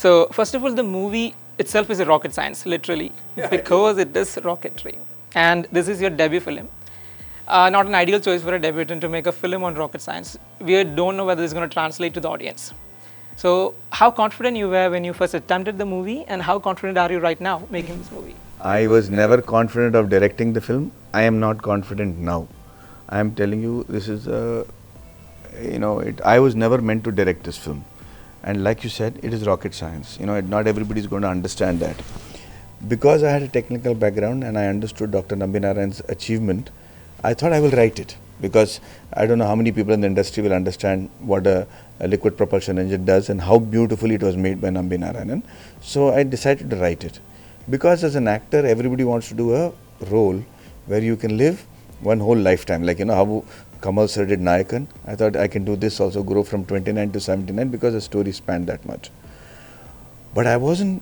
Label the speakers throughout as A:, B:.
A: So first of all, the movie itself is a rocket science, literally, because it is rocketry. And this is your debut film. Not an ideal choice for a debutant to make a film on rocket science. We don't know whether it's going to translate to the audience. So how confident you were when you first attempted the movie, and how confident are you right now making this movie?
B: I was never confident of directing the film. I am not confident now. I am telling you, this is I was never meant to direct this film. And like you said, it is rocket science. Not everybody is going to understand that. Because I had a technical background and I understood Dr. Nambi Narayan's achievement, I thought I will write it. Because I don't know how many people in the industry will understand what a liquid propulsion engine does and how beautifully it was made by Nambi Narayan. So I decided to write it. Because as an actor, everybody wants to do a role where you can live one whole lifetime. Like, how Kamal sir did Nayakan. I thought I can do this also, grow from 29 to 79 because the story spanned that much. But I wasn't.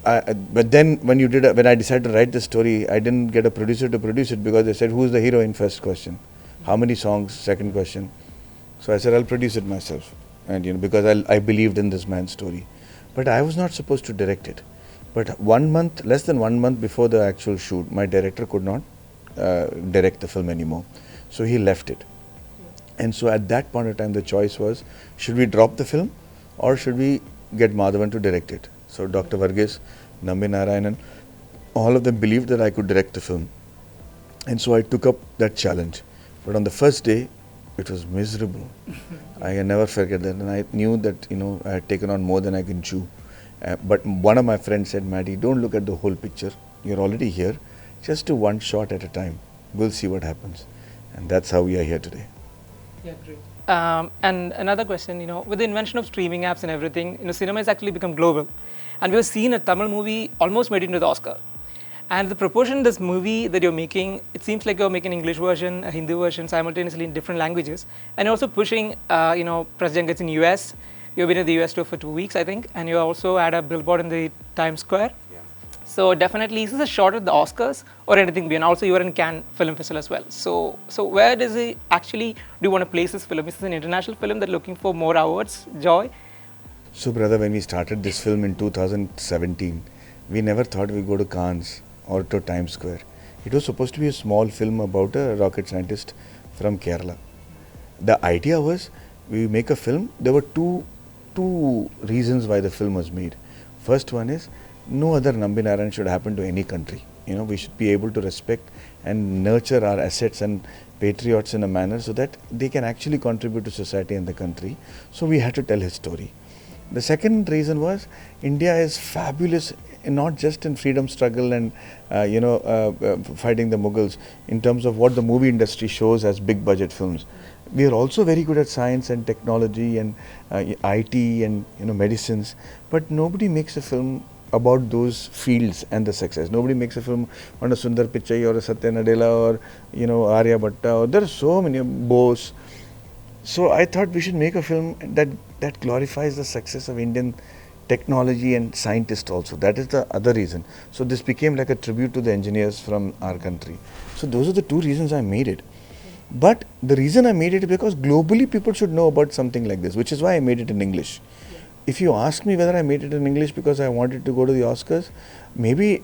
B: But then when I decided to write the story, I didn't get a producer to produce it because they said, who's the hero in first question? How many songs, second question? So I said, I'll produce it myself. And because I believed in this man's story. But I was not supposed to direct it. But less than 1 month before the actual shoot, my director could not direct the film anymore. So he left it. And so at that point of time, the choice was, should we drop the film or should we get Madhavan to direct it? So Dr. Varghese, Nambi Narayan, all of them believed that I could direct the film. And so I took up that challenge. But on the first day, it was miserable. I can never forget that. And I knew that, I had taken on more than I could chew. But one of my friends said, Maddie, don't look at the whole picture. You're already here. Just do one shot at a time. We'll see what happens. And that's how we are here today.
A: Yeah, great. And another question, with the invention of streaming apps and everything, cinema has actually become global. And we've seen a Tamil movie almost made it into the Oscar. And the proportion of this movie that you're making, it seems like you're making an English version, a Hindi version, simultaneously in different languages. And you're also pushing, President gets in US. You've been in the US tour for 2 weeks, I think. And you also had a billboard in the Times Square. Yeah. So definitely, is this a shot at the Oscars or anything beyond? Also, you were in Cannes Film Festival as well. So where does it actually, do you want to place this film? Is this an international film that looking for more awards, Joy?
B: So brother, when we started this film in 2017, we never thought we'd go to Cannes or to Times Square. It was supposed to be a small film about a rocket scientist from Kerala. The idea was, we make a film. There were two reasons why the film was made. First one is, no other Nambi Narayan should happen to any country. We should be able to respect and nurture our assets and patriots in a manner so that they can actually contribute to society and the country. So we had to tell his story. The second reason was, India is fabulous, not just in freedom struggle and fighting the Mughals, in terms of what the movie industry shows as big budget films. We are also very good at science and technology and IT and medicines, but nobody makes a film about those fields and the success. Nobody makes a film on a Sundar Pichai or a Satya Nadella or Arya Bhatta, or there are so many Bose. So I thought we should make a film that glorifies the success of Indian technology and scientists also. That is the other reason. So this became like a tribute to the engineers from our country. So those are the two reasons I made it. But the reason I made it is because globally people should know about something like this, which is why I made it in English. If you ask me whether I made it in English because I wanted to go to the Oscars, maybe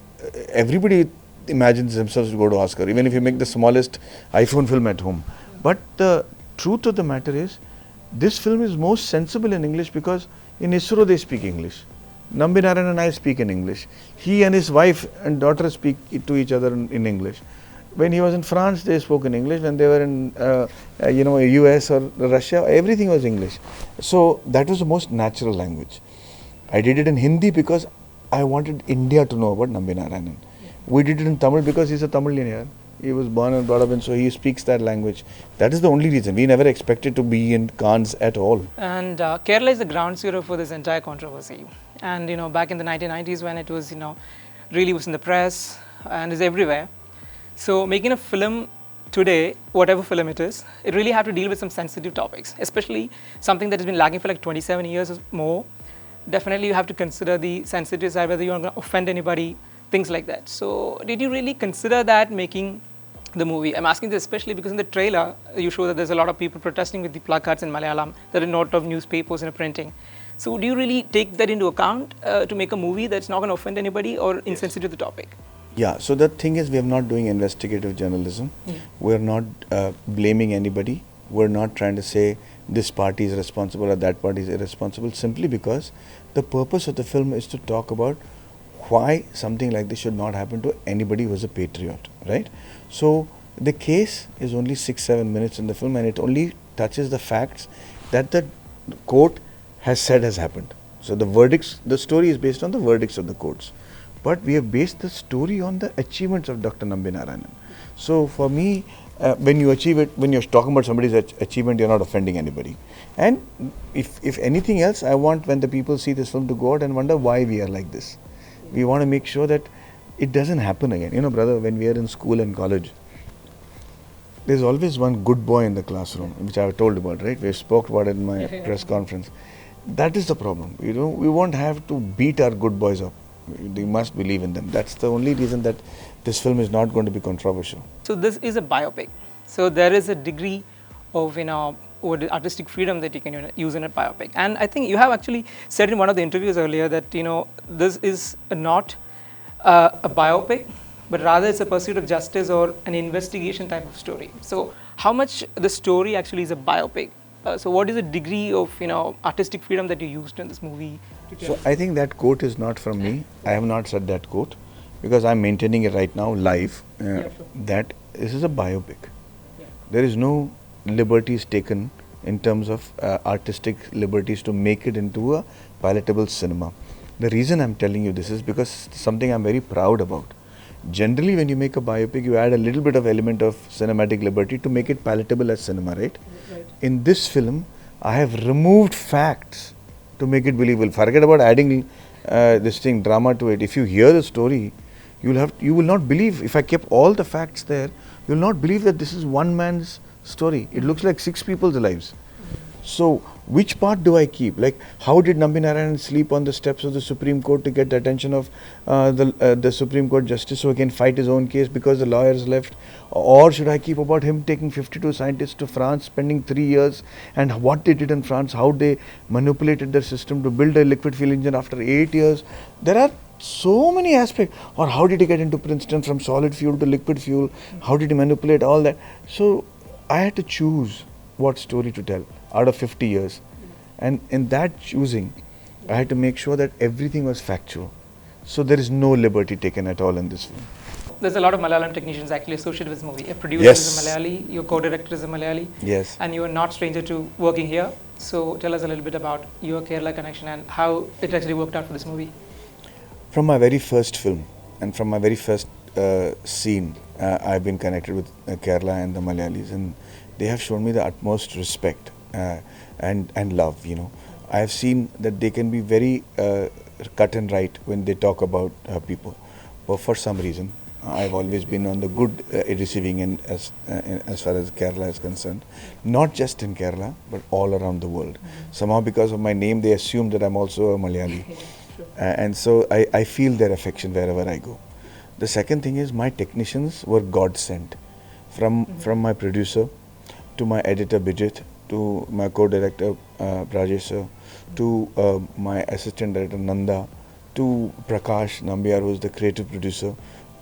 B: everybody imagines themselves to go to Oscar, even if you make the smallest iPhone film at home. But the truth of the matter is, this film is most sensible in English because in ISRO they speak English. Nambi Narayan and I speak in English. He and his wife and daughter speak to each other in English. When he was in France, they spoke in English. When they were in US or Russia, everything was English. So that was the most natural language. I did it in Hindi because I wanted India to know about Nambi Narayan. We did it in Tamil because he's a Tamilian here. He was born and brought up in, so he speaks that language. That is the only reason. We never expected to be in Cannes at all.
A: And Kerala is the ground zero for this entire controversy. And back in the 1990s when it was, really was in the press and is everywhere. So making a film today, whatever film it is, it really had to deal with some sensitive topics, especially something that has been lagging for like 27 years or more. Definitely you have to consider the sensitive side, whether you're going to offend anybody, things like that. So did you really consider that making the movie? I'm asking this especially because in the trailer, you show that there's a lot of people protesting with the placards in Malayalam. There are a lot of newspapers and printing. So do you really take that into account to make a movie that's not going to offend anybody or insensitive to the topic?
B: Yeah, so the thing is, we are not doing investigative journalism. We're not blaming anybody. We're not trying to say this party is responsible or that party is irresponsible, simply because the purpose of the film is to talk about why something like this should not happen to anybody who is a patriot, right? So the case is only 6-7 minutes in the film, and it only touches the facts that the court has said has happened. So the verdicts, the story is based on the verdicts of the courts. But we have based the story on the achievements of Dr. Nambi Narayan. So for me, when you achieve it, when you're talking about somebody's achievement, you're not offending anybody. And if anything else, I want when the people see this film to go out and wonder why we are like this. We want to make sure that it doesn't happen again. You know, brother, when we are in school and college, there's always one good boy in the classroom, which I've told about, right? We spoke about it in my press conference. That is the problem. You know, we won't have to beat our good boys up. We must believe in them. That's the only reason that this film is not going to be controversial.
A: So this is a biopic. So there is a degree of over the artistic freedom that you can use in a biopic. And I think you have actually said in one of the interviews earlier that this is not a biopic, but rather it's a pursuit of justice or an investigation type of story. So how much the story actually is a biopic? So what is the degree of artistic freedom that you used in this movie?
B: So I think that quote is not from me. I have not said that quote because I'm maintaining it right now live. That this is a biopic. There is no liberties taken in terms of artistic liberties to make it into a palatable cinema. The reason I'm telling you this is because something I'm very proud about. Generally, when you make a biopic, you add a little bit of element of cinematic liberty to make it palatable as cinema, right? In this film, I have removed facts to make it believable. Forget about adding drama to it. If you hear the story, you will not believe. If I kept all the facts there, you will not believe that this is one man's story. It looks like 6 people's lives. So, which part do I keep? Like, how did Nambi Narayan sleep on the steps of the Supreme Court to get the attention of the Supreme Court Justice so he can fight his own case because the lawyers left? Or should I keep about him taking 52 scientists to France, spending 3 years, and what they did in France, how they manipulated their system to build a liquid fuel engine after 8 years? There are so many aspects. Or how did he get into Princeton from solid fuel to liquid fuel? How did he manipulate all that? So, I had to choose what story to tell out of 50 years. And in that choosing, I had to make sure that everything was factual. So there is no liberty taken at all in this film.
A: There's a lot of Malayalam technicians actually associated with this movie. A producer
B: Yes.
A: is a Malayali, your co-director is a Malayali.
B: Yes.
A: And you are not stranger to working here. So tell us a little bit about your Kerala connection and how it actually worked out for this movie.
B: From my very first film and from my very first scene, I've been connected with Kerala and the Malayalis, and they have shown me the utmost respect and love. I have seen that they can be very cut and right when they talk about people, but for some reason I've always been on the good receiving end as far as Kerala is concerned, not just in Kerala but all around the world. Somehow because of my name they assume that I'm also a Malayali. And so I feel their affection wherever I go. The second thing is my technicians were God sent, from my producer to my editor Bijit, to my co-director Rajesh sir, to my assistant director Nanda, to Prakash Nambiar, who is the creative producer.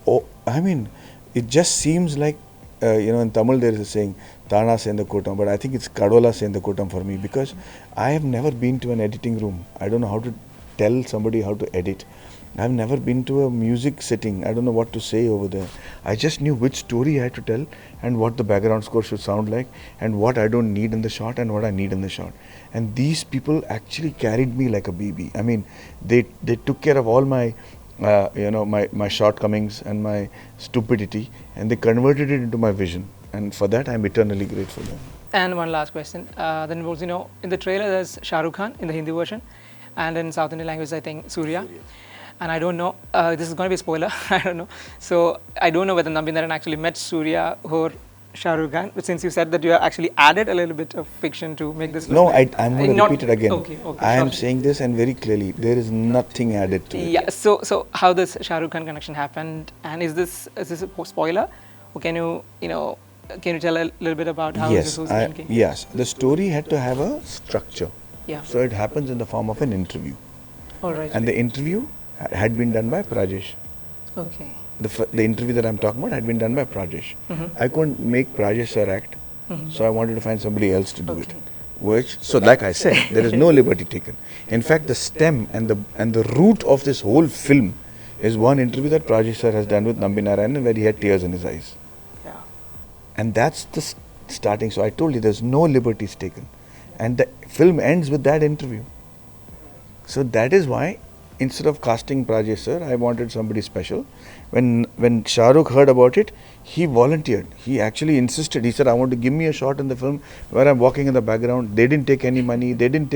B: Oh, I mean, it just seems like in Tamil there is a saying, Tana Senda Kotam, but I think it's Kadola Senda Kotam for me, because I have never been to an editing room. I don't know how to tell somebody how to edit. I've never been to a music setting. I don't know what to say over there. I just knew which story I had to tell and what the background score should sound like and what I don't need in the shot and what I need in the shot. And these people actually carried me like a baby. I mean, they took care of all my my shortcomings and my stupidity, and they converted it into my vision. And for that, I'm eternally grateful.
A: And one last question. That involves, in the trailer there's Shah Rukh Khan in the Hindi version, and in South Indian language, I think Surya. And I don't know, this is going to be a spoiler, I don't know. So I don't know whether Nambi Narayan actually met Surya or Shah Rukh Khan, but since you said that you have actually added a little bit of fiction to make this look
B: No,
A: like,
B: I'm going to repeat it again.
A: Okay,
B: I am saying this and very clearly, there is nothing added to it.
A: Yeah, so how this Shah Rukh Khan connection happened, and is this a spoiler? Or can you tell a little bit about how this association came?
B: Yes, the story had to have a structure.
A: Yeah.
B: So it happens in the form of an interview.
A: All right.
B: And the interview had been done by Prajesh.
A: Okay.
B: The interview that I'm talking about had been done by Prajesh. I couldn't make Prajesh sir act, so I wanted to find somebody else to do it. So like I said, there is no liberty taken. In fact, the stem and the root of this whole film is one interview that Prajesh sir has done with Nambi Narayan, where he had tears in his eyes.
A: Yeah.
B: And that's the starting. So I told you, there's no liberties taken, and the film ends with that interview. So that is why, instead of casting Prajesh sir, I wanted somebody special. When Shah Rukh heard about it, he volunteered. He actually insisted. He said, I want to give me a shot in the film where I'm walking in the background. They didn't take any money. They didn't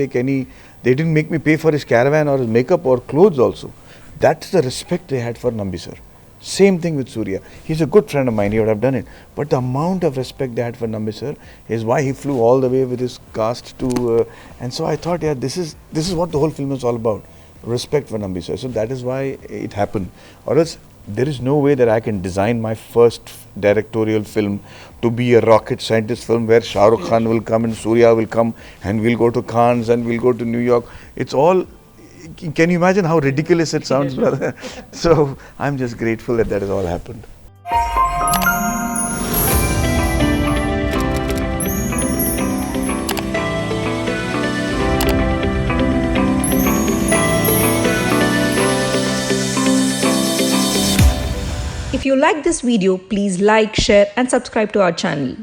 B: make me pay for his caravan or his makeup or clothes also. That's the respect they had for Nambi sir. Same thing with Surya. He's a good friend of mine. He would have done it. But the amount of respect they had for Nambi sir is why he flew all the way with his cast to. And so I thought, yeah, this is what the whole film is all about. Respect for Nambi sir. So that is why it happened. Or else, there is no way that I can design my first directorial film to be a rocket scientist film where Shah Rukh Khan will come and Surya will come and we'll go to Cannes and we'll go to New York. It's all. Can you imagine how ridiculous it sounds, brother? So I'm just grateful that has all happened.
C: If you like this video, please like, share and subscribe to our channel.